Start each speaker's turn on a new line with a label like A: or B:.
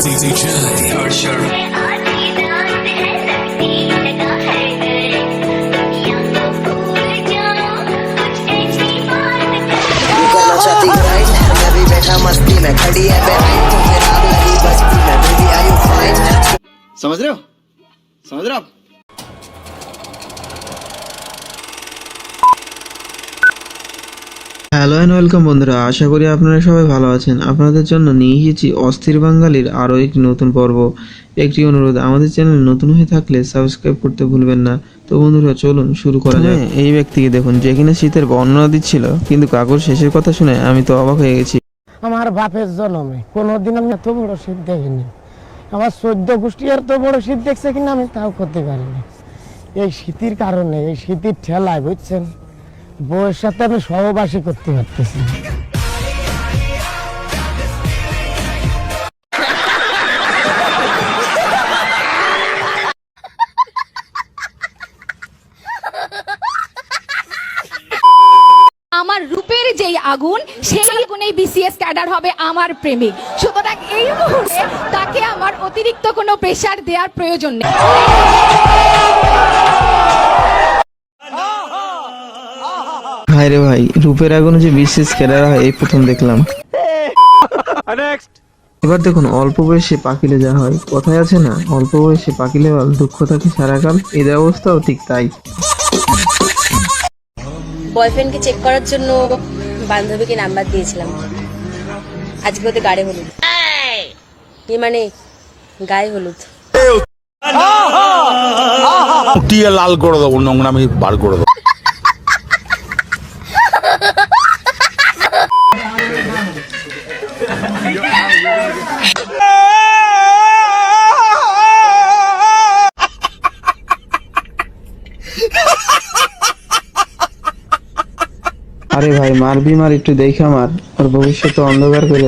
A: DJ Harsher.
B: करना चाहती grind मैं भी बैठा मस्ती में खड़ी है बेहाइंड तो फिर आग लगी बस्ती में बेबी आर यू फाइन
C: समझ रहे हो आप
D: হ্যালো অ্যান্ড ওয়েলকাম বন্ধুরা, আশা করি আপনারা সবাই ভালো আছেন। আপনাদের জন্য নিয়ে এসেছি অস্থির বাঙালির আরও একটি নতুন পর্ব। একটি অনুরোধ, আমাদের চ্যানেল নতুন হয়ে থাকলে সাবস্ক্রাইব করতে ভুলবেন না। তো বন্ধুরা চলুন শুরু করা যাক। এই ব্যক্তিকে দেখুন, যে কিনা শীতের বর্ণনা দিচ্ছিল, কিন্তু কাকুর শেষের কথা শুনে আমি তো অবাক হয়ে গেছি।
E: আমার বাপের জন্মে কোনোদিন আমি এত বড় শীত দেখিনি। আমার 14 গোষ্ঠী এত বড় শীত দেখছে কিনা আমি তাও করতে পারিনি। এই শীতের কারণে, এই শীতের ঠেলায় বুঝছেন, বউয়ের সাথে আমি সহবাসী করতে পারতেছি না।
F: আমার রূপের যেই আগুন, সেই আগুনেই বিসিএস ক্যাডার হবে আমার প্রেমিক। সুতরাং এই মুহূর্তে তাকে আমার অতিরিক্ত কোনো প্রেসার দেওয়ার প্রয়োজন নেই।
D: হায় রে ভাই, রূপের আগুনে যে বিশেষ ক্যাডার হয় এই প্রথম দেখলাম। এবার দেখুন, অল্প বয়সে পাকিলে যা হয়, কথায় আছে না, অল্প বয়সে পাকিলে বল দুঃখ থাকে সারাকাল। এদের অবস্থাও ঠিক তাই।
G: বয়ফ্রেন্ডকে চেক করার জন্য বান্ধবীকে নাম্বার দিয়েছিলাম। আজকে ওদের গাড়ি হলুদ, মানে গায়ে হলুদ।
H: উঠিয়ে লাল করে দেবো, নোংরামি বার করে দেবো।
D: আরে ভাই, মারবি মার, একটু দেখা মার, ওর ভবিষ্যৎ অন্ধকার করে।